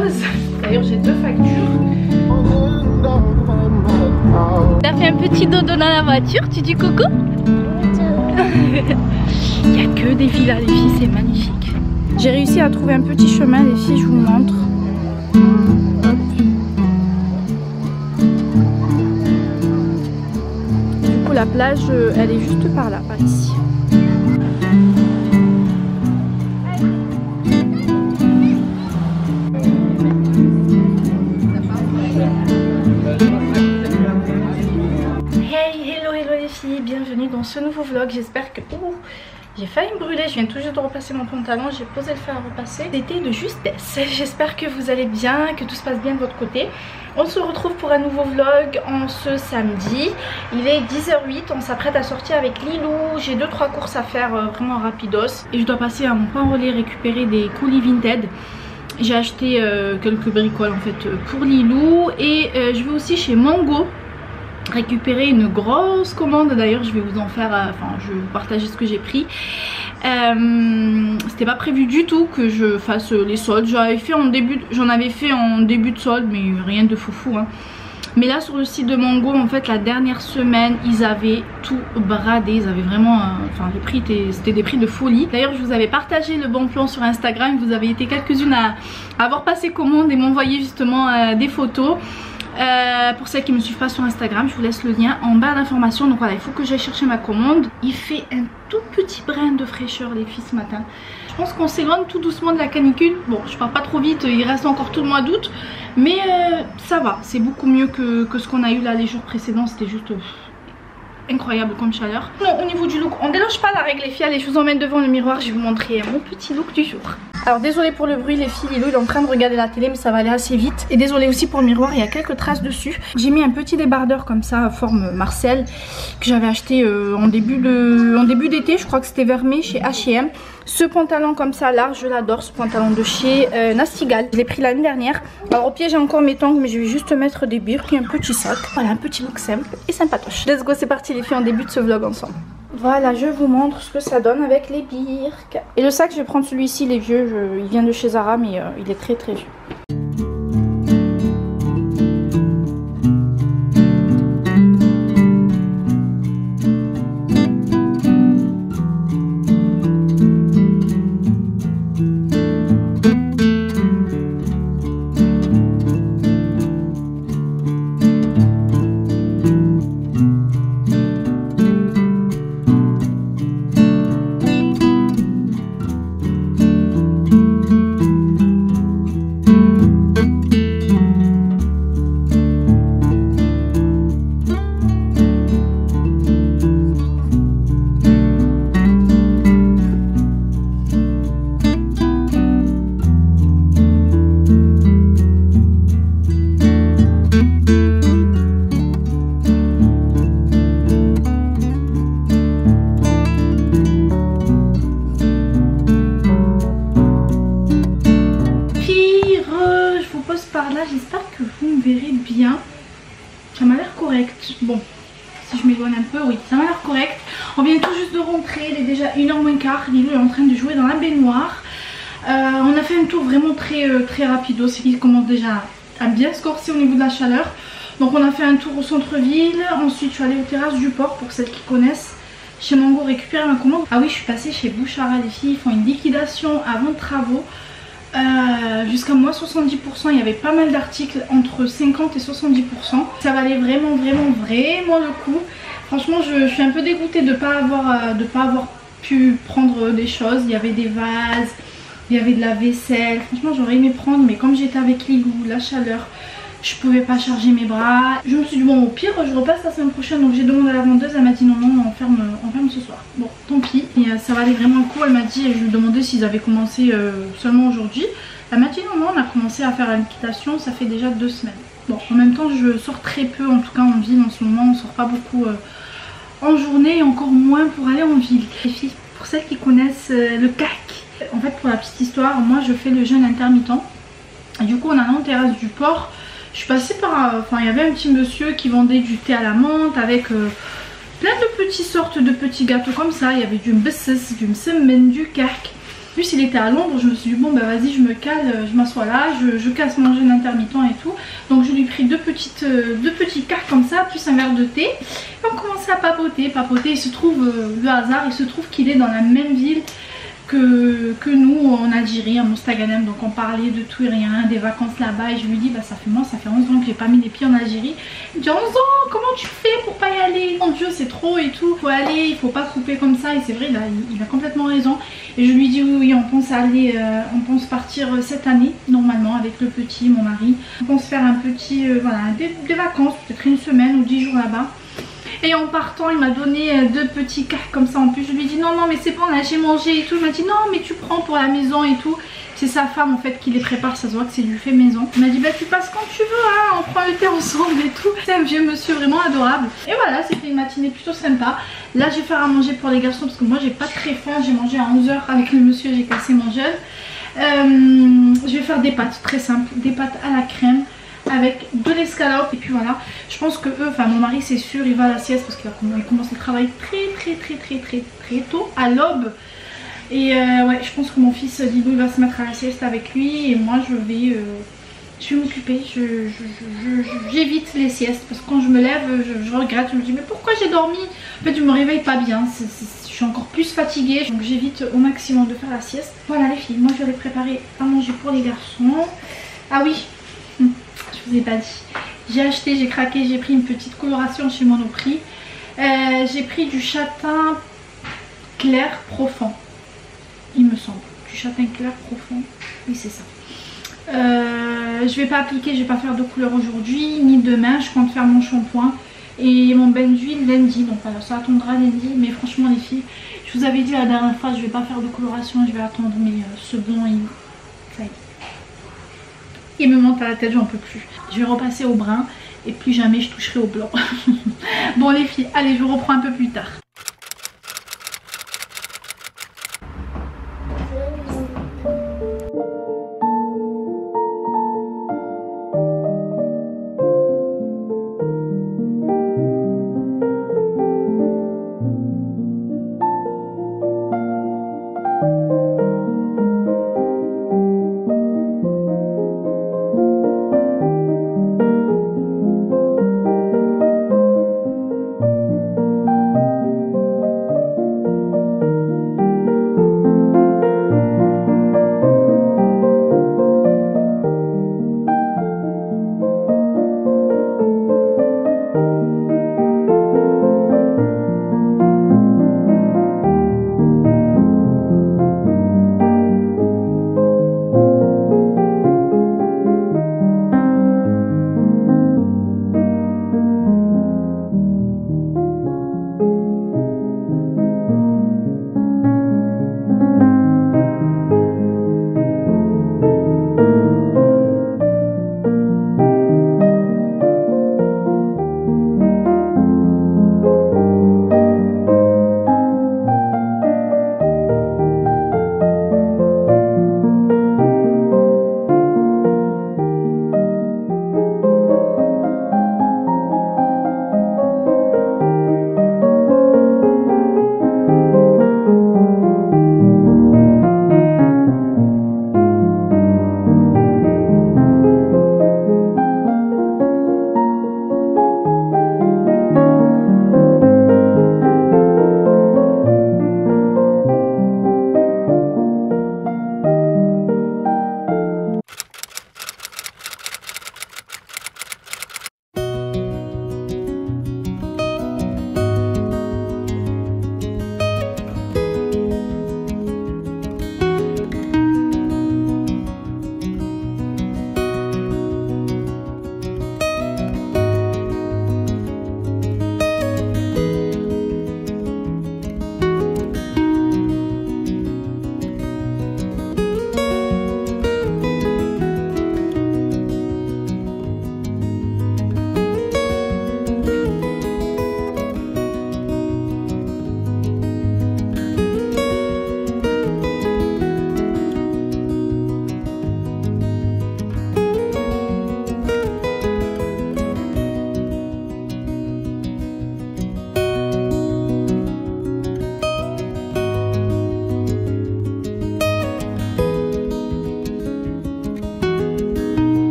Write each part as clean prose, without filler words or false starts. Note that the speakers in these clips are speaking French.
chose. D'ailleurs j'ai 2 factures. T'as fait un petit dodo dans la voiture, tu dis coucou? Il n'y a que des villas les filles, c'est magnifique. J'ai réussi à trouver un petit chemin les filles, je vous montre. Du coup la plage elle est juste par là, par ici. Bienvenue dans ce nouveau vlog, j'espère que... j'ai failli me brûler, je viens tout juste de repasser mon pantalon, j'ai posé le fer à repasser. C'était de justesse. J'espère que vous allez bien, que tout se passe bien de votre côté. On se retrouve pour un nouveau vlog en ce samedi. Il est 10h08, on s'apprête à sortir avec Lilou. J'ai 2-3 courses à faire vraiment rapidos. Et je dois passer à mon pain relais récupérer des colis Vinted. J'ai acheté quelques bricoles en fait pour Lilou. Et je vais aussi chez Mango récupérer une grosse commande. D'ailleurs je vais vous en faire, enfin je vais vous partager ce que j'ai pris. C'était pas prévu du tout que je fasse les soldes. J'en avais fait en début de solde, mais rien de foufou hein. Mais là sur le site de Mango en fait la dernière semaine ils avaient tout bradé, ils avaient vraiment enfin les prix c'était des prix de folie. D'ailleurs je vous avais partagé le bon plan sur Instagram, vous avez été quelques-unes à avoir passé commande et m'envoyer justement des photos. Pour celles qui ne me suivent pas sur Instagram, je vous laisse le lien en barre d'informations. Donc voilà, il faut que j'aille chercher ma commande. Il fait un tout petit brin de fraîcheur les filles ce matin. Je pense qu'on s'éloigne tout doucement de la canicule. Bon, je pars pas trop vite, il reste encore tout le mois d'août. Mais ça va, c'est beaucoup mieux que ce qu'on a eu là les jours précédents. C'était juste incroyable comme chaleur. Non, au niveau du look, on déloge pas la règle les filles. Allez, je vous emmène devant le miroir, je vais vous montrer mon petit look du jour. Alors désolé pour le bruit les filles, Lilou il est en train de regarder la télé mais ça va aller assez vite. Et désolé aussi pour le miroir, il y a quelques traces dessus. J'ai mis un petit débardeur comme ça, forme Marcel, que j'avais acheté en début d'été, je crois que c'était vers mai chez H&M. Ce pantalon comme ça large, je l'adore, ce pantalon de chez Nastigal. Je l'ai pris l'année dernière. Alors au pied j'ai encore mes tongs mais je vais juste mettre des birks et un petit sac. Voilà, un petit look simple et sympatoche. Let's go, c'est parti les filles, on débute ce vlog ensemble. Voilà, je vous montre ce que ça donne avec les birks. Et le sac, je vais prendre celui-ci, les vieux. Il vient de chez Zara, mais il est très très vieux. J'espère que vous me verrez bien. Ça m'a l'air correct. Bon, si je m'éloigne un peu, oui, ça m'a l'air correct. On vient tout juste de rentrer, il est déjà 1h moins quart. Lilou est en train de jouer dans la baignoire. On a fait un tour vraiment très rapide aussi. Il commence déjà à bien se corser au niveau de la chaleur. Donc on a fait un tour au centre-ville. Ensuite je suis allée aux terrasses du port pour celles qui connaissent. Chez Mango récupérer ma commande. Ah oui, je suis passée chez Bouchara les filles. Ils font une liquidation avant travaux. Jusqu'à moins 70%, il y avait pas mal d'articles entre 50 et 70%. Ça valait vraiment le coup. Franchement je suis un peu dégoûtée de pas avoir pu prendre des choses. Il y avait des vases, il y avait de la vaisselle. Franchement j'aurais aimé prendre, mais comme j'étais avec Lilou, la chaleur, je pouvais pas charger mes bras. Je me suis dit bon, au pire je repasse la semaine prochaine. Donc j'ai demandé à la vendeuse, elle m'a dit non on ferme ce soir. Bon tant pis. Et ça valait vraiment le coup. Elle m'a dit, je lui ai demandé s'ils avaient commencé seulement aujourd'hui. Elle m'a dit non, on a commencé à faire la liquidation, ça fait déjà 2 semaines. Bon, en même temps je sors très peu, en tout cas en ville en ce moment, on sort pas beaucoup en journée et encore moins pour aller en ville. Les filles, pour celles qui connaissent le CAC, en fait pour la petite histoire, moi je fais le jeûne intermittent. Et du coup en allant aux terrasses du port, je suis passée par, il y avait un petit monsieur qui vendait du thé à la menthe avec plein de petites sortes de petits gâteaux comme ça. Il y avait du mbesses, du msemen, du CAC. En plus il était à l'ombre, je me suis dit bon bah vas-y je me cale, je m'assois là, je casse mon jeûne intermittent et tout. Donc je lui ai pris deux petits quarts comme ça, plus un verre de thé. Et on commençait à papoter. Il se trouve, le hasard, il se trouve qu'il est dans la même ville que nous en Algérie, à Mostaganem. Donc on parlait de tout et rien, des vacances là-bas. Et je lui dis bah ça fait 11 ans que j'ai pas mis les pieds en Algérie. Il me dit 11 ans, comment tu fais pour pas y aller? Mon Dieu c'est trop et tout, faut aller, il faut pas couper comme ça. Et c'est vrai, il a complètement raison. Et je lui dis oui, on pense aller, on pense partir cette année normalement avec le petit, mon mari. On pense faire un petit, voilà, des vacances, peut-être une semaine ou 10 jours là-bas. Et en partant il m'a donné deux petits quarts comme ça en plus. Je lui ai dit non mais c'est bon, là j'ai mangé et tout. Il m'a dit non mais tu prends pour la maison et tout. C'est sa femme en fait qui les prépare, ça se voit que c'est du fait maison. Il m'a dit bah tu passes quand tu veux hein, on prend le thé ensemble et tout. C'est un vieux monsieur vraiment adorable. Et voilà, c'était une matinée plutôt sympa. Là je vais faire à manger pour les garçons parce que moi j'ai pas très faim. J'ai mangé à 11 h avec le monsieur, j'ai cassé mon jeûne. Je vais faire des pâtes très simples, des pâtes à la crème avec de l'escalope et puis voilà. Je pense que eux, enfin mon mari c'est sûr il va à la sieste parce qu'il commence le travail très tôt, à l'aube. Et ouais, je pense que mon fils Didou il va se mettre à la sieste avec lui et moi je vais m'occuper. J'évite les siestes parce que quand je me lève je regrette, je me dis mais pourquoi j'ai dormi? En fait je me réveille pas bien, je suis encore plus fatiguée, donc j'évite au maximum de faire la sieste. Voilà les filles, moi je vais les préparer à manger pour les garçons. Ah oui, je vous ai pas dit, j'ai acheté, j'ai craqué, j'ai pris une petite coloration chez Monoprix. J'ai pris du châtain clair profond, il me semble, du châtain clair profond, oui c'est ça. Je vais pas appliquer, je vais pas faire de couleur aujourd'hui ni demain, je compte faire mon shampoing et mon bain d'huile lundi, donc voilà ça attendra lundi. Mais franchement les filles, je vous avais dit la dernière fois je vais pas faire de coloration, je vais attendre, mais ce blanc ça y est, il me monte à la tête, j'en peux plus. Je vais repasser au brun et plus jamais je toucherai au blanc. Bon les filles, allez je vous reprends un peu plus tard.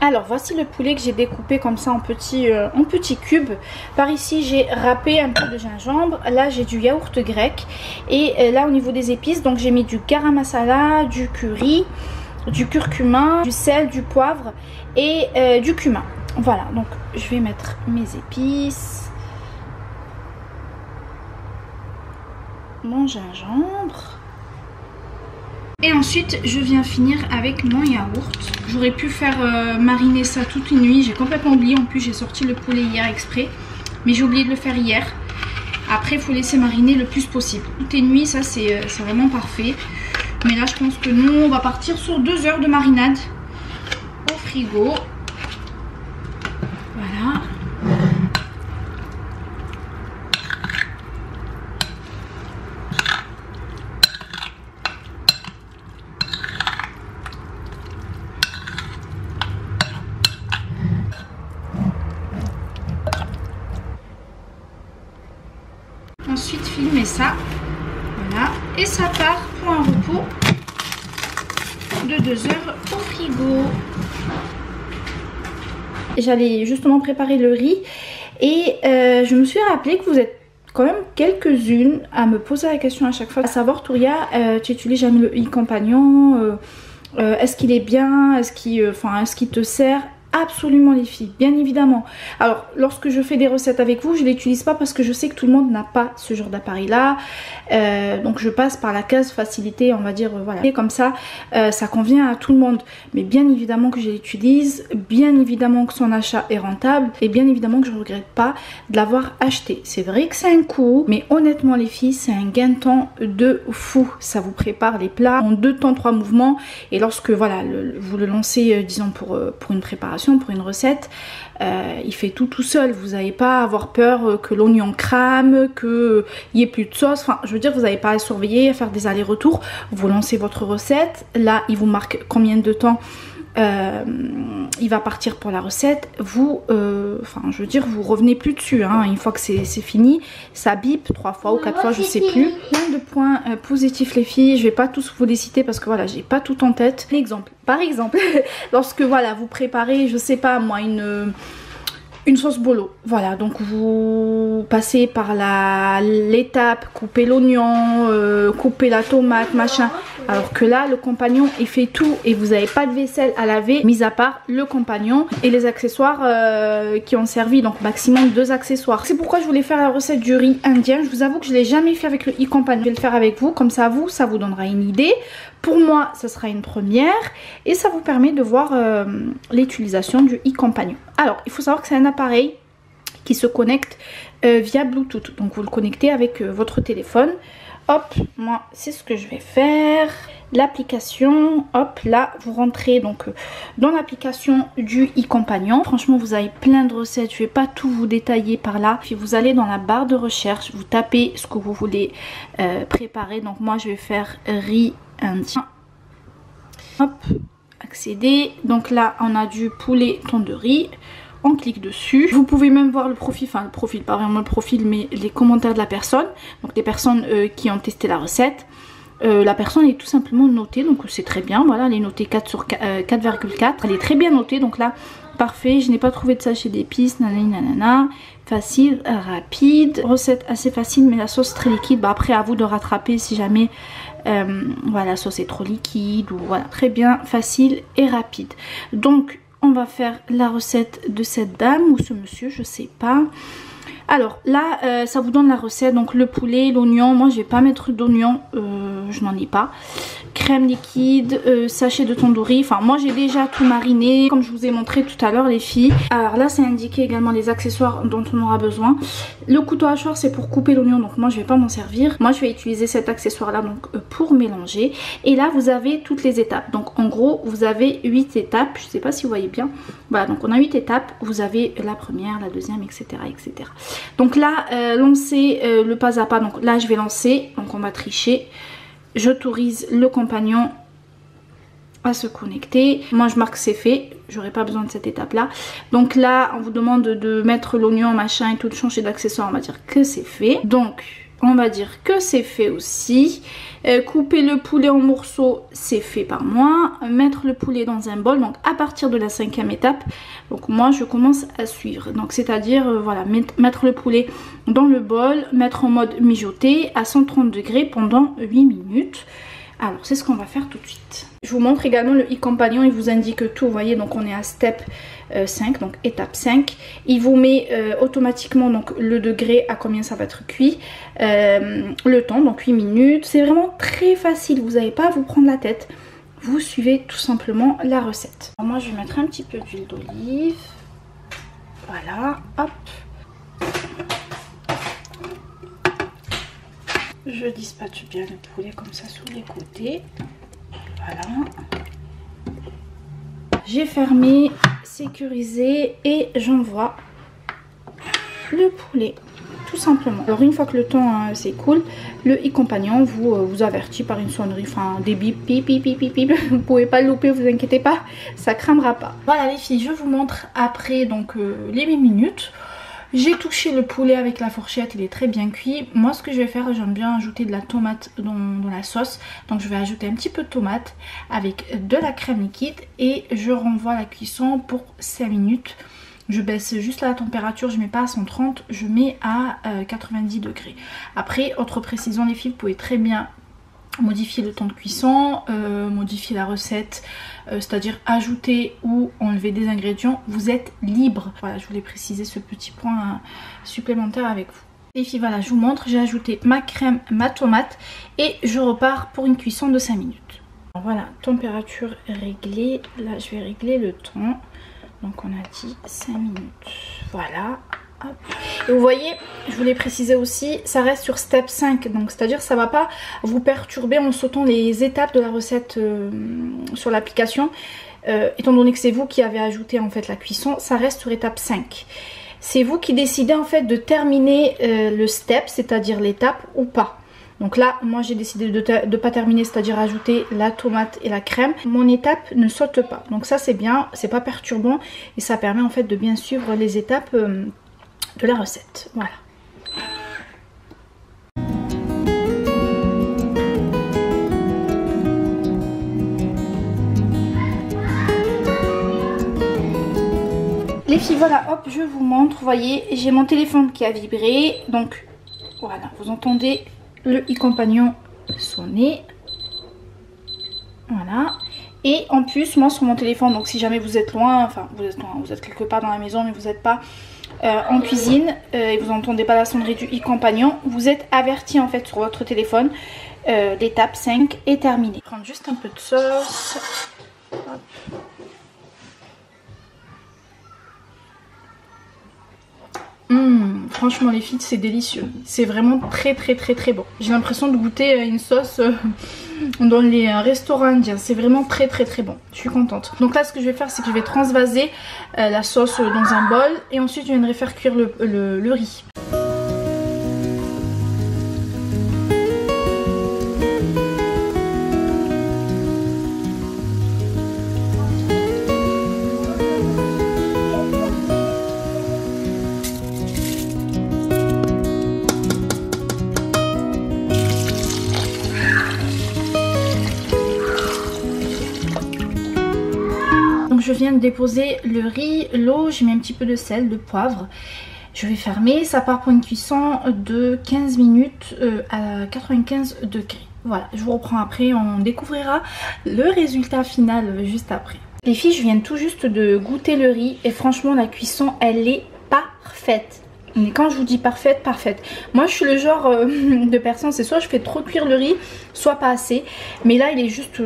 Alors voici le poulet que j'ai découpé comme ça en petits cubes. Par ici j'ai râpé un peu de gingembre. Là j'ai du yaourt grec. Et là au niveau des épices, donc j'ai mis du garam masala, du curry, du curcuma, du sel, du poivre et du cumin. Voilà, donc je vais mettre mes épices, mon gingembre. Et ensuite je viens finir avec mon yaourt. J'aurais pu faire mariner ça toute une nuit. J'ai complètement oublié. En plus j'ai sorti le poulet hier exprès. Mais j'ai oublié de le faire hier. Après il faut laisser mariner le plus possible. Toute une nuit, ça c'est vraiment parfait. Mais là je pense que nous on va partir sur 2 heures de marinade au frigo. Voilà. Ensuite filmer ça, voilà, et ça part pour un repos de 2 heures au frigo. J'allais justement préparer le riz et je me suis rappelé que vous êtes quand même quelques-unes à me poser la question à chaque fois, à savoir Touria, tu utilises jamais le e-compagnon, est-ce qu'il est bien, est-ce qu'il te sert? Absolument les filles, bien évidemment. Alors lorsque je fais des recettes avec vous, je ne l'utilise pas parce que je sais que tout le monde n'a pas ce genre d'appareil là. Donc je passe par la case facilité, on va dire, voilà. Et comme ça, ça convient à tout le monde. Mais bien évidemment que je l'utilise, bien évidemment que son achat est rentable et bien évidemment que je ne regrette pas de l'avoir acheté. C'est vrai que c'est un coût, mais honnêtement les filles, c'est un gain de temps de fou. Ça vous prépare les plats en 2 temps 3 mouvements. Et lorsque voilà, vous le lancez, disons pour une préparation, pour une recette, il fait tout seul. Vous n'avez pas à avoir peur que l'oignon crame, qu'il n'y ait plus de sauce. Enfin, je veux dire, vous n'avez pas à surveiller, à faire des allers-retours. Vous lancez votre recette. Là, il vous marque combien de temps il va partir pour la recette. Vous, je veux dire, vous revenez plus dessus. Hein. Une fois que c'est fini, ça bip 3 fois ou 4 fois, je sais plus. Plein de points positifs les filles. Je vais pas tous vous les citer parce que voilà, j'ai pas tout en tête. Par exemple, lorsque voilà, vous préparez, je sais pas moi, une sauce bolo, voilà, donc vous passez par l'étape, couper l'oignon, couper la tomate, machin, alors que là le compagnon il fait tout et vous n'avez pas de vaisselle à laver, mis à part le compagnon et les accessoires qui ont servi, donc maximum 2 accessoires. C'est pourquoi je voulais faire la recette du riz indien. Je vous avoue que je ne l'ai jamais fait avec le e-compagnon, je vais le faire avec vous, comme ça vous donnera une idée. Pour moi, ça sera une première et ça vous permet de voir l'utilisation du e-compagnon. Alors, il faut savoir que c'est un appareil qui se connecte via Bluetooth. Donc, vous le connectez avec votre téléphone. Hop, moi, c'est ce que je vais faire. L'application, hop, là, vous rentrez donc dans l'application du e-compagnon. Franchement, vous avez plein de recettes. Je ne vais pas tout vous détailler par là. Puis, vous allez dans la barre de recherche, vous tapez ce que vous voulez préparer. Donc, moi, je vais faire riz indien. Hop, accéder. Donc là on a du poulet tandoori. On clique dessus. Vous pouvez même voir le profil, enfin le profil, pas vraiment le profil, mais les commentaires de la personne. Donc des personnes qui ont testé la recette. La personne est tout simplement notée, donc c'est très bien. Voilà, elle est notée 4 sur 4,4. Elle est très bien notée, donc là parfait. Je n'ai pas trouvé de sachet d'épices, nanana. Facile, rapide, recette assez facile, mais la sauce très liquide. Bah, après à vous de rattraper si jamais voilà, la sauce est trop liquide ou voilà, très bien, facile et rapide. Donc on va faire la recette de cette dame ou ce monsieur, je sais pas. Alors là ça vous donne la recette, donc le poulet, l'oignon, moi je vais pas mettre d'oignon, je n'en ai pas. Crème liquide, sachet de tandoori, enfin moi j'ai déjà tout mariné comme je vous ai montré tout à l'heure les filles. Alors là c'est indiqué également les accessoires dont on aura besoin. Le couteau hachoir c'est pour couper l'oignon, donc moi je vais pas m'en servir. Moi je vais utiliser cet accessoire là donc pour mélanger. Et là vous avez toutes les étapes, donc en gros vous avez 8 étapes, je sais pas si vous voyez bien. Voilà, donc on a 8 étapes, vous avez la première, la deuxième, etc. etc. Donc là lancez le pas à pas, donc là je vais lancer, donc on va tricher. J'autorise le compagnon à se connecter. Moi je marque que c'est fait, j'aurai pas besoin de cette étape là. Donc là on vous demande de mettre l'oignon machin et tout, de changer d'accessoire, on va dire que c'est fait. Donc on va dire que c'est fait aussi. Couper le poulet en morceaux, c'est fait par moi. Mettre le poulet dans un bol, donc à partir de la 5e étape, donc moi je commence à suivre. Donc c'est-à-dire, voilà, mettre le poulet dans le bol, mettre en mode mijoter à 130 degrés pendant 8 minutes. Alors c'est ce qu'on va faire tout de suite. Je vous montre également le i-compagnon, il vous indique tout, vous voyez, donc on est à step 5, donc étape 5. Il vous met automatiquement donc le degré à combien ça va être cuit, le temps, donc 8 minutes. C'est vraiment très facile, vous n'avez pas à vous prendre la tête. Vous suivez tout simplement la recette. Alors moi je vais mettre un petit peu d'huile d'olive. Voilà, hop. Je dispatche bien le poulet comme ça sur les côtés. Voilà. J'ai fermé, sécurisé et j'envoie le poulet tout simplement. Alors une fois que le temps s'écoule, le i-compagnon vous avertit par une sonnerie, enfin des bip pip pip pip pip. Vous pouvez pas le louper, vous inquiétez pas, ça cramera pas. Voilà les filles, je vous montre après donc les 8 minutes. J'ai touché le poulet avec la fourchette, il est très bien cuit. Moi ce que je vais faire, j'aime bien ajouter de la tomate dans la sauce. Donc je vais ajouter un petit peu de tomate avec de la crème liquide et je renvoie la cuisson pour 5 minutes. Je baisse juste la température, je mets pas à 130, je mets à 90 degrés. Après, autre précision les filles, vous pouvez très bien modifier le temps de cuisson, modifier la recette, c'est-à-dire ajouter ou enlever des ingrédients, vous êtes libre. Voilà, je voulais préciser ce petit point supplémentaire avec vous. Les filles, voilà, je vous montre, j'ai ajouté ma crème, ma tomate et je repars pour une cuisson de 5 minutes. Alors voilà, température réglée, là je vais régler le temps, donc on a dit 5 minutes, voilà. Hop. Et vous voyez, je voulais préciser aussi, ça reste sur step 5, donc c'est-à-dire ça va pas vous perturber en sautant les étapes de la recette sur l'application, étant donné que c'est vous qui avez ajouté en fait la cuisson, ça reste sur étape 5. C'est vous qui décidez en fait de terminer le step, c'est-à-dire l'étape ou pas. Donc là, moi j'ai décidé de ne pas terminer, c'est-à-dire ajouter la tomate et la crème. Mon étape ne saute pas, donc ça c'est bien, c'est pas perturbant et ça permet en fait de bien suivre les étapes de la recette. Voilà. Les filles, voilà, hop, je vous montre. Vous voyez, j'ai mon téléphone qui a vibré. Donc, voilà, vous entendez le i-compagnon sonner. Voilà. Et en plus, moi sur mon téléphone, donc si jamais vous êtes loin, enfin vous êtes quelque part dans la maison, mais vous n'êtes pas en cuisine et vous n'entendez pas la sonnerie du i-compagnon, vous êtes averti en fait sur votre téléphone. L'étape 5 est terminée. Je vais prendre juste un peu de sauce. Hop. Franchement les filles, c'est délicieux. C'est vraiment très bon. J'ai l'impression de goûter une sauce dans les restaurants indiens. C'est vraiment très bon. Je suis contente. Donc là ce que je vais faire, c'est que je vais transvaser la sauce dans un bol. Et ensuite je viendrai faire cuire le riz. Je viens de déposer le riz, l'eau, j'ai mis un petit peu de sel, de poivre. Je vais fermer, ça part pour une cuisson de 15 minutes à 95 degrés. Voilà, je vous reprends après, on découvrira le résultat final juste après. Les filles, je viens tout juste de goûter le riz et franchement la cuisson elle est parfaite. Mais quand je vous dis parfaite, parfaite. Moi je suis le genre de personne, c'est soit je fais trop cuire le riz, soit pas assez. Mais là il est juste,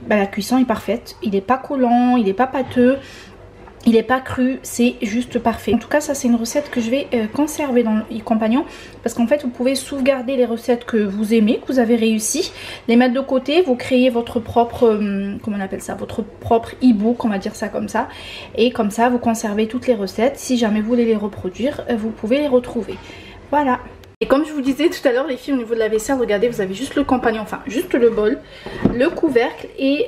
la cuisson est parfaite. Il est pas collant, il est pas pâteux, il est pas cru, c'est juste parfait. En tout cas ça c'est une recette que je vais conserver dans le i-compagnon. Parce qu'en fait vous pouvez sauvegarder les recettes que vous aimez, que vous avez réussi. Les mettre de côté, vous créez votre propre, comment on appelle ça, votre propre e-book, on va dire ça comme ça. Et comme ça vous conservez toutes les recettes. Si jamais vous voulez les reproduire, vous pouvez les retrouver. Voilà. Et comme je vous disais tout à l'heure les filles, au niveau de la vaisselle, regardez, vous avez juste le compagnon, enfin juste le bol, le couvercle et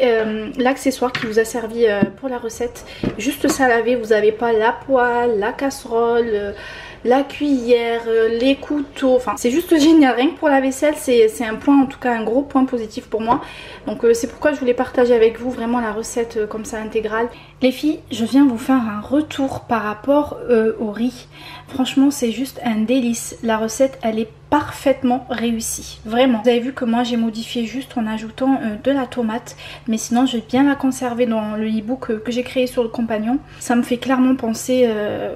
l'accessoire qui vous a servi pour la recette. Juste ça à laver, vous n'avez pas la poêle, la casserole, la cuillère, les couteaux, enfin c'est juste génial. Rien que pour la vaisselle, c'est un point, en tout cas un gros point positif pour moi. Donc c'est pourquoi je voulais partager avec vous vraiment la recette comme ça intégrale. Les filles, je viens vous faire un retour par rapport au riz. Franchement c'est juste un délice. La recette elle est parfaitement réussie, vraiment. Vous avez vu que moi j'ai modifié juste en ajoutant de la tomate, mais sinon je vais bien la conserver dans le e-book que j'ai créé sur le compagnon. Ça me fait clairement penser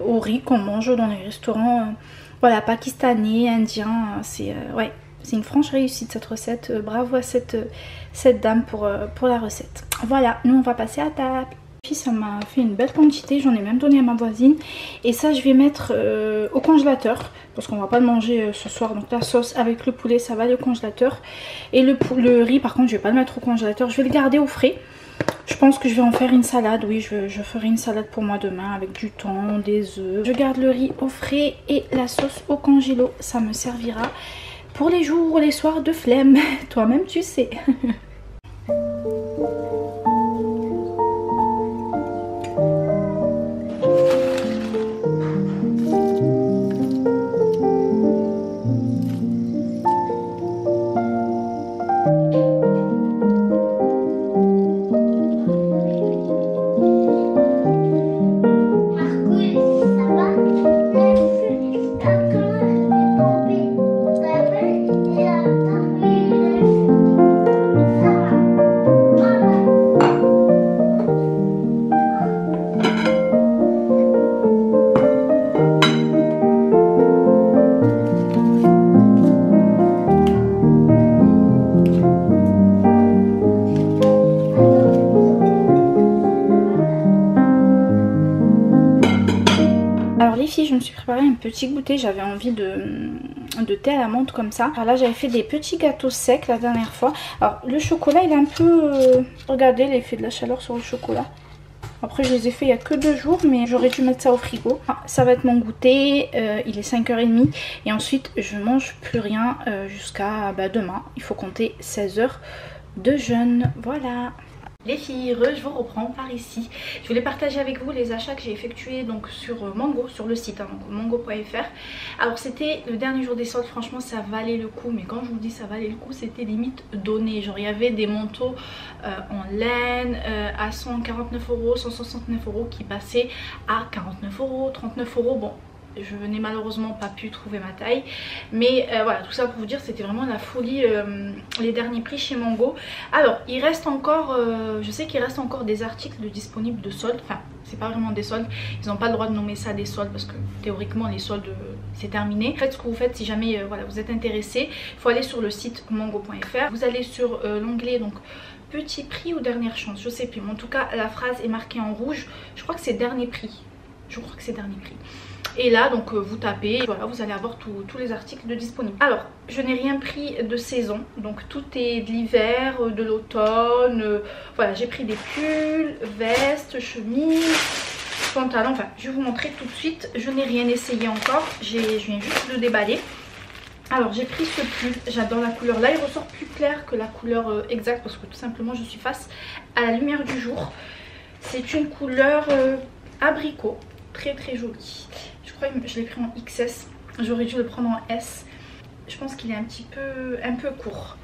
au riz qu'on mange dans les restaurants voilà, pakistanais, indiens. Ouais, c'est une franche réussite cette recette. Bravo à cette dame pour la recette. Voilà, nous on va passer à table. Ça m'a fait une belle quantité, j'en ai même donné à ma voisine. Et ça je vais mettre au congélateur, parce qu'on va pas le manger ce soir. Donc la sauce avec le poulet ça va aller au congélateur. Et le riz par contre je vais pas le mettre au congélateur, je vais le garder au frais. Je pense que je vais en faire une salade, oui je ferai une salade pour moi demain avec du thon, des œufs. Je garde le riz au frais et la sauce au congélo, ça me servira pour les jours ou les soirs de flemme. Toi-même tu sais. Je me suis préparé un petit goûter, j'avais envie de thé à la menthe comme ça. Alors là j'avais fait des petits gâteaux secs la dernière fois. Alors le chocolat il est un peu... regardez l'effet de la chaleur sur le chocolat. Après je les ai fait il y a que 2 jours mais j'aurais dû mettre ça au frigo. Ça va être mon goûter, il est 5h30 et ensuite je mange plus rien jusqu'à demain. Il faut compter 16 heures de jeûne, voilà. Les filles, je vous reprends par ici. Je voulais partager avec vous les achats que j'ai effectués donc sur Mango, sur le site, hein, donc mango.fr. Alors c'était le dernier jour des soldes, franchement ça valait le coup. Mais quand je vous dis ça valait le coup, c'était limite donné. Genre il y avait des manteaux en laine à 149 €, 169 € qui passaient à 49 €, 39 €. Bon, je n'ai malheureusement pas pu trouver ma taille, mais voilà, tout ça pour vous dire c'était vraiment la folie les derniers prix chez Mango. Alors il reste encore je sais qu'il reste encore des articles disponibles de soldes, enfin c'est pas vraiment des soldes, ils n'ont pas le droit de nommer ça des soldes parce que théoriquement les soldes c'est terminé. Faites ce que vous faites si jamais voilà, vous êtes intéressé, il faut aller sur le site mango.fr, vous allez sur l'onglet donc petit prix ou dernière chance, je sais plus, mais en tout cas la phrase est marquée en rouge, je crois que c'est dernier prix, je crois que c'est dernier prix. Et là donc vous tapez, voilà, vous allez avoir tous les articles de disponibles. Alors je n'ai rien pris de saison, donc tout est de l'hiver, de l'automne, voilà, j'ai pris des pulls, vestes, chemises, pantalons, enfin je vais vous montrer tout de suite. Je n'ai rien essayé encore, je viens juste de déballer. Alors j'ai pris ce pull, j'adore la couleur, là il ressort plus clair que la couleur exacte parce que tout simplement je suis face à la lumière du jour. C'est une couleur abricot, très très jolie. Je crois que je l'ai pris en XS, j'aurais dû le prendre en S. Je pense qu'il est un peu court.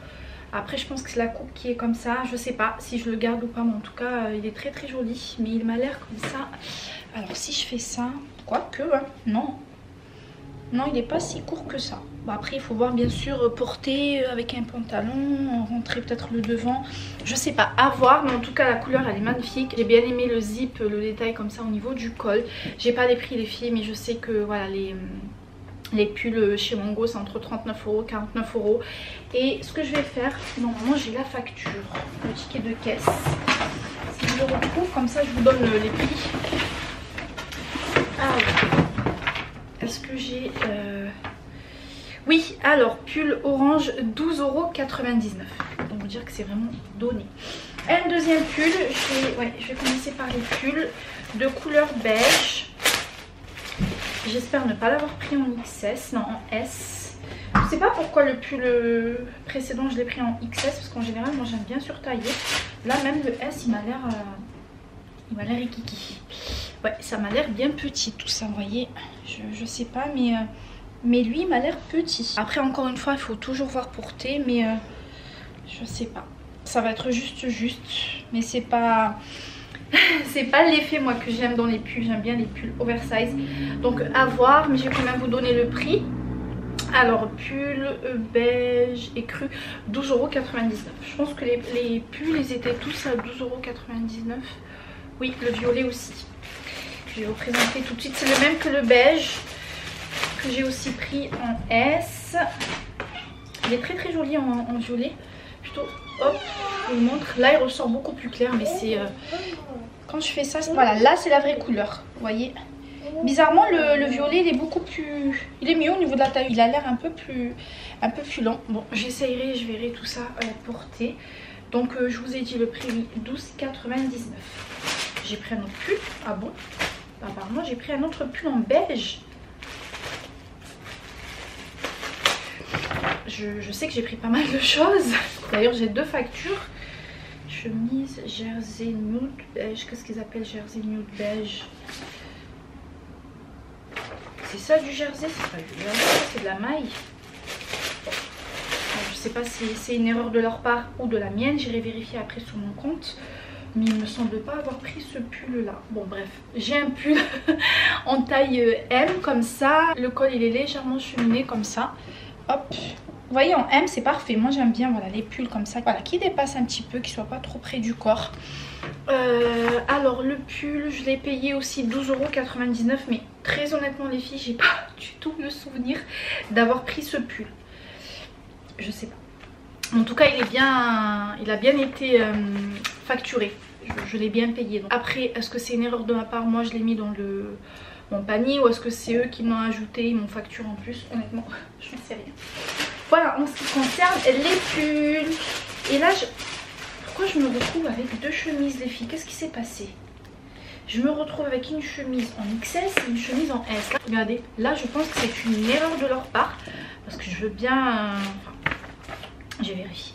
Après je pense que c'est la coupe qui est comme ça, je sais pas si je le garde ou pas, mais en tout cas il est très très joli. Mais il m'a l'air comme ça. Alors si je fais ça, quoique hein, non, il n'est pas si court que ça. Bon, après il faut voir bien sûr porter avec un pantalon, rentrer peut-être le devant, je sais pas, à voir. Mais en tout cas la couleur elle est magnifique. J'ai bien aimé le zip, le détail comme ça au niveau du col. J'ai pas les prix les filles, mais je sais que voilà les pulls chez Mango c'est entre 39 €, 49 €. Et ce que je vais faire, normalement j'ai la facture, le ticket de caisse. Si je le retrouve comme ça je vous donne les prix. Alors est-ce que j'ai... Oui, alors pull orange 12,99 €. Donc vous dire que c'est vraiment donné. Un deuxième pull, je vais commencer par les pulls de couleur beige. J'espère ne pas l'avoir pris en XS, non en S. Je sais pas pourquoi le pull précédent je l'ai pris en XS parce qu'en général moi j'aime bien surtailler. Là même le S il m'a l'air rikiki. Ouais, ça m'a l'air bien petit tout ça, vous voyez. Je sais pas, mais lui il m'a l'air petit. Après encore une fois, il faut toujours voir porter, mais je sais pas. Ça va être juste, mais c'est pas... c'est pas l'effet moi que j'aime dans les pulls. J'aime bien les pulls oversize. Donc à voir, mais je vais quand même vous donner le prix. Alors pull beige écru 12,99 €. Je pense que les pulls ils étaient tous à 12,99 €. Oui, le violet aussi. Je vais vous présenter tout de suite. C'est le même que le beige que j'ai aussi pris en S. Il est très joli en violet. Plutôt, hop, je vous le montre. Là il ressort beaucoup plus clair, mais c'est... quand je fais ça, voilà, là c'est la vraie couleur. Vous voyez. Bizarrement le violet il est beaucoup plus... Il est mieux au niveau de la taille. Il a l'air un peu plus lent. Bon, j'essayerai, je verrai tout ça porter. Donc je vous ai dit le prix, 12,99 €. J'ai pris un autre pull. Ah bon? Apparemment j'ai pris un autre pull en beige. Je sais que j'ai pris pas mal de choses. D'ailleurs j'ai 2 factures. Chemise jersey nude beige. Qu'est-ce qu'ils appellent jersey nude beige? C'est ça du jersey? C'est pas du jersey, c'est de la maille. Bon. Je sais pas si c'est une erreur de leur part ou de la mienne. J'irai vérifier après sur mon compte. Mais il me semble pas avoir pris ce pull là. Bon bref, j'ai un pull en taille M comme ça. Le col il est légèrement cheminé comme ça. Hop. Vous voyez en M c'est parfait. Moi j'aime bien voilà, les pulls comme ça. Voilà, qui dépassent un petit peu, qui soient pas trop près du corps. Alors le pull je l'ai payé aussi 12,99 €. Mais très honnêtement les filles, j'ai pas du tout le souvenir d'avoir pris ce pull. Je sais pas. En tout cas il a bien été facturé. Je l'ai bien payé. Donc, après est-ce que c'est une erreur de ma part? Moi je l'ai mis dans mon panier, ou est-ce que c'est eux qui m'ont ajouté, ils m'ont facturé en plus? Honnêtement je ne sais rien. Voilà en ce qui concerne les pulls. Et là pourquoi je me retrouve avec 2 chemises les filles? Qu'est-ce qui s'est passé? Je me retrouve avec une chemise en XS et une chemise en S. Là, regardez, là je pense que c'est une erreur de leur part. Parce que je veux bien... j'ai vérifié.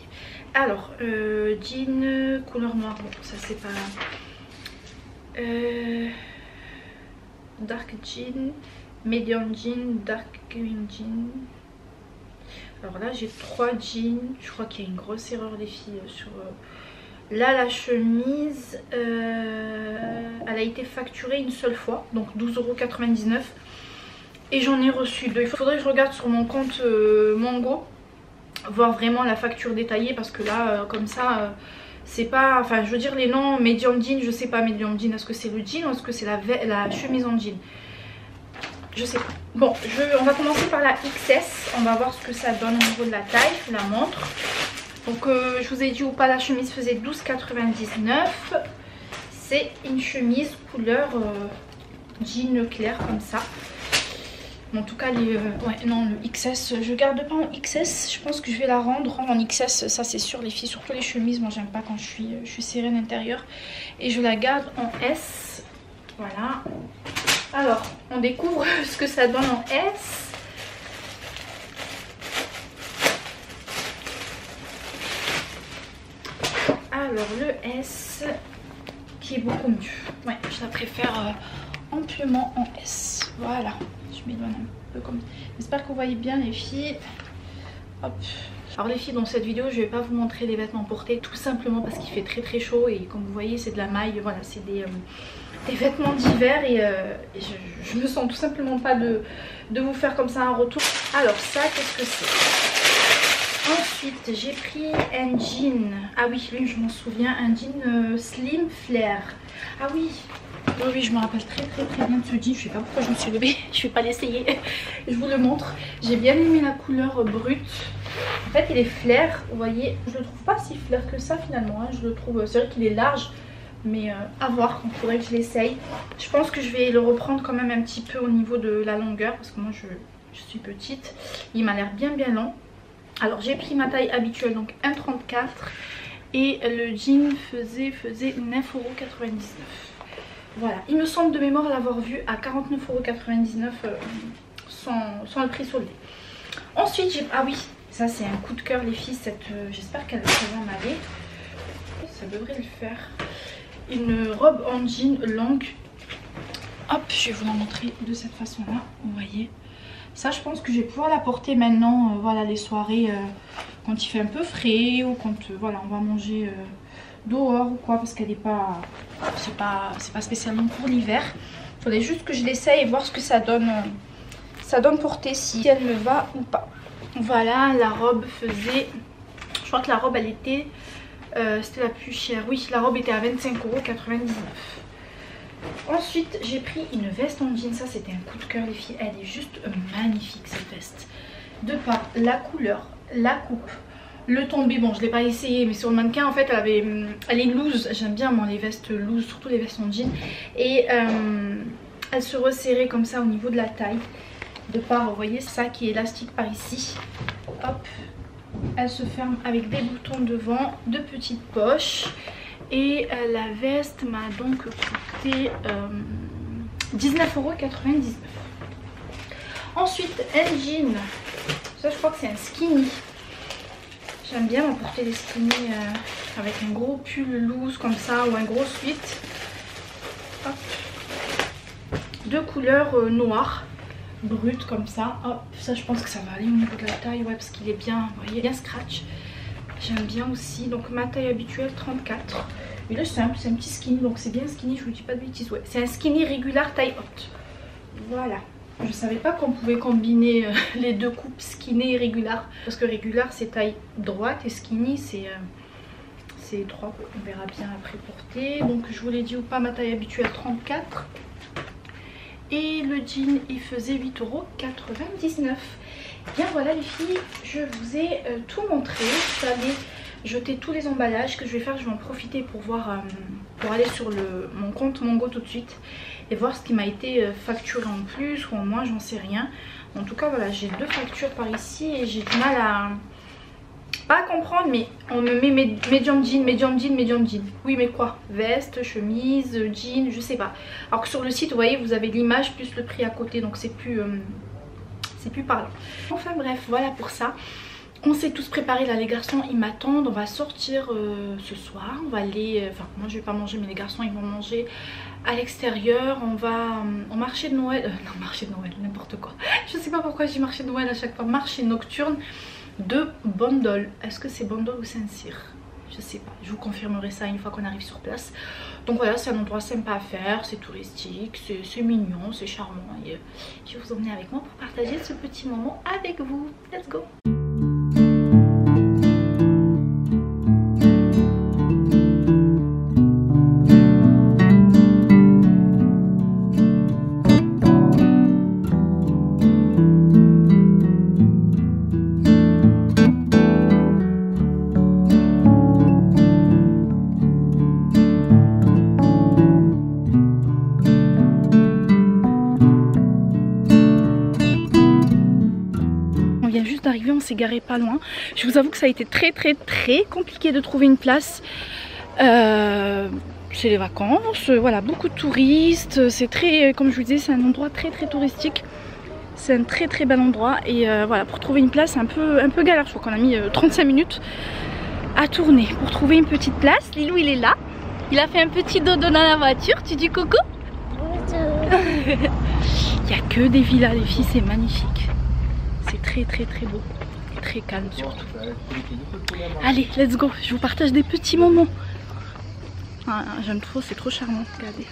Alors, jean couleur noire. Bon, ça c'est pas... dark jean, medium jean, dark green jean. Alors là j'ai 3 jeans. Je crois qu'il y a une grosse erreur les filles sur... Là la chemise, elle a été facturée une seule fois. Donc 12,99 €. Et j'en ai reçu 2. Il faudrait que je regarde sur mon compte Mango. Voir vraiment la facture détaillée. Parce que là comme ça... c'est pas, enfin je veux dire les noms medium jean, je sais pas medium jean, est-ce que c'est le jean ou est-ce que c'est la chemise en jean? Je sais pas. Bon, on va commencer par la XS, on va voir ce que ça donne au niveau de la taille, je vous la montre. Donc je vous ai dit ou pas, la chemise faisait 12,99 €. C'est une chemise couleur jean clair comme ça. En tout cas, ouais, non, le XS, je garde pas en XS. Je pense que je vais la rendre en XS, ça c'est sûr les filles. Surtout les chemises, moi j'aime pas quand je suis serrée à l'intérieur. Et je la garde en S. Voilà. Alors, on découvre ce que ça donne en S. Alors, le S, qui est beaucoup mieux. Ouais, je la préfère amplement en S. Voilà. Je m'éloigne un peu comme... J'espère que vous voyez bien les filles. Hop. Alors les filles, dans cette vidéo je vais pas vous montrer les vêtements portés, tout simplement parce qu'il fait très chaud. Et comme vous voyez c'est de la maille, voilà, c'est des vêtements d'hiver. Et je me sens tout simplement pas de vous faire comme ça un retour. Alors ça, qu'est-ce que c'est? Ensuite j'ai pris un jean. Ah oui, lui je m'en souviens, un jean slim flare. Ah oui. Oui, je me rappelle très bien de ce jean. Je sais pas pourquoi je me suis levée. Je vais pas l'essayer. Je vous le montre. J'ai bien aimé la couleur brute. En fait, il est flair. Vous voyez, je le trouve pas si flair que ça finalement. Hein. Je le trouve. C'est vrai qu'il est large, mais à voir. Il faudrait que je l'essaye. Je pense que je vais le reprendre quand même un petit peu au niveau de la longueur parce que moi, je suis petite. Il m'a l'air bien long. Alors, j'ai pris ma taille habituelle, donc 1,34 et le jean faisait 9,99 €. Voilà, il me semble de mémoire l'avoir vu à 49,99 € sans le prix soldé. Ensuite, ah oui, ça c'est un coup de cœur les filles, j'espère qu'elle va m'aller. Ça devrait le faire. Une robe en jean longue. Hop, je vais vous la montrer de cette façon-là, vous voyez. Ça, je pense que je vais pouvoir la porter maintenant, voilà, les soirées quand il fait un peu frais ou quand voilà, on va manger dehors ou quoi, parce qu'elle n'est pas, c'est pas spécialement pour l'hiver. Il faudrait juste que je l'essaye et voir ce que ça donne porter, si elle me va ou pas. Voilà, la robe faisait, je crois que la robe elle était, c'était la plus chère. Oui, la robe était à 25,99 €. Ensuite, j'ai pris une veste en jean. Ça, c'était un coup de cœur, les filles. Elle est juste magnifique, cette veste. De par la couleur, la coupe, le tombé. Bon, je ne l'ai pas essayé, mais sur le mannequin, en fait, elle est loose. J'aime bien, moi, les vestes loose, surtout les vestes en jean. Et elle se resserrait comme ça au niveau de la taille. De par, vous voyez, ça qui est élastique par ici. Hop. Elle se ferme avec des boutons devant, de petites poches. Et la veste m'a donc coûté 19,99 €. Ensuite, un jean. Ça, je crois que c'est un skinny. J'aime bien porter des skinny avec un gros pull loose comme ça ou un gros sweat. Hop. De couleur noire, brute comme ça. Hop, ça, je pense que ça va aller au niveau de la taille, ouais, parce qu'il est bien, vous voyez, bien scratch. J'aime bien aussi, donc ma taille habituelle 34. Il est simple, c'est un petit skinny, donc c'est bien skinny, je vous dis pas de bêtises. Ouais, c'est un skinny régular taille haute. Voilà. Je savais pas qu'on pouvait combiner les deux coupes skinny et régular. Parce que régular c'est taille droite et skinny c'est 3. On verra bien après porter. Donc je vous l'ai dit ou pas, ma taille habituelle 34. Et le jean il faisait 8,99 €. Bien voilà les filles, je vous ai tout montré. Vous allez jeter tous les emballages. Que je vais faire, je vais en profiter pour voir, pour aller sur mon compte Mongo tout de suite et voir ce qui m'a été facturé en plus ou en moins, j'en sais rien. En tout cas voilà, j'ai 2 factures par ici et j'ai du mal à pas comprendre, mais on me met medium jean, medium jean, medium jean. Oui mais quoi? Veste, chemise, jean, je sais pas. Alors que sur le site vous voyez, vous avez l'image plus le prix à côté, donc c'est plus parlant. Enfin bref, voilà pour ça. On s'est tous préparés là, les garçons ils m'attendent. On va sortir ce soir. On va aller, enfin moi je vais pas manger, mais les garçons ils vont manger à l'extérieur. On va au marché de Noël, non marché de Noël, n'importe quoi. Je sais pas pourquoi je dis marché de Noël à chaque fois. Marché nocturne de Bandol. Est-ce que c'est Bandol ou Saint-Cyr? Je sais pas, je vous confirmerai ça une fois qu'on arrive sur place. Donc voilà, c'est un endroit sympa à faire, c'est touristique, c'est mignon, c'est charmant. Et je vais vous emmener avec moi pour partager ce petit moment avec vous. Let's go! On s'est garé pas loin. Je vous avoue que ça a été très compliqué de trouver une place. C'est les vacances, voilà, beaucoup de touristes. C'est très, comme je vous disais, c'est un endroit très touristique. C'est un très bel endroit et voilà, pour trouver une place un peu galère. Je crois qu'on a mis 35 minutes à tourner pour trouver une petite place. Lilou il est là, il a fait un petit dodo dans la voiture. Tu dis coucou? Il n'y a que des villas les filles, c'est magnifique. C'est très beau. Très calme surtout. Allez, let's go. Je vous partage des petits moments. Ah, j'aime trop, c'est trop charmant. Regardez.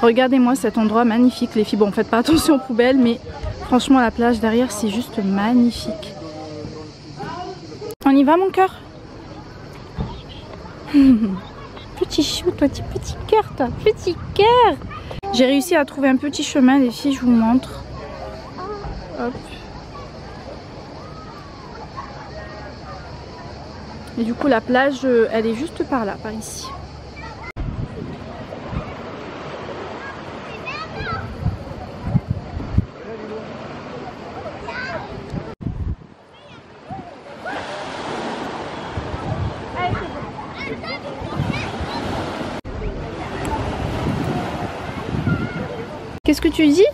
Regardez-moi cet endroit magnifique les filles. Bon, faites pas attention aux poubelles, mais franchement la plage derrière c'est juste magnifique. On y va mon cœur? Petit chou, toi, petit cœur, toi, petit cœur. J'ai réussi à trouver un petit chemin les filles, je vous montre. Hop. Et du coup la plage elle est juste par là, par ici. Qu'est-ce que tu dis?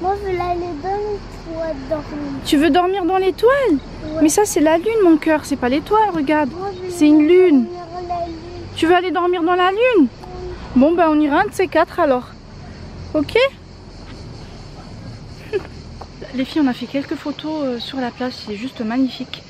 Moi je veux aller dans l'étoile dormir. Tu veux dormir dans l'étoile? Ouais. Mais ça c'est la lune mon cœur, c'est pas l'étoile, regarde. C'est une lune. Tu veux aller dormir dans la lune? Bon ben on ira un de ces quatre alors. Ok. Les filles, on a fait quelques photos sur la plage, c'est juste magnifique.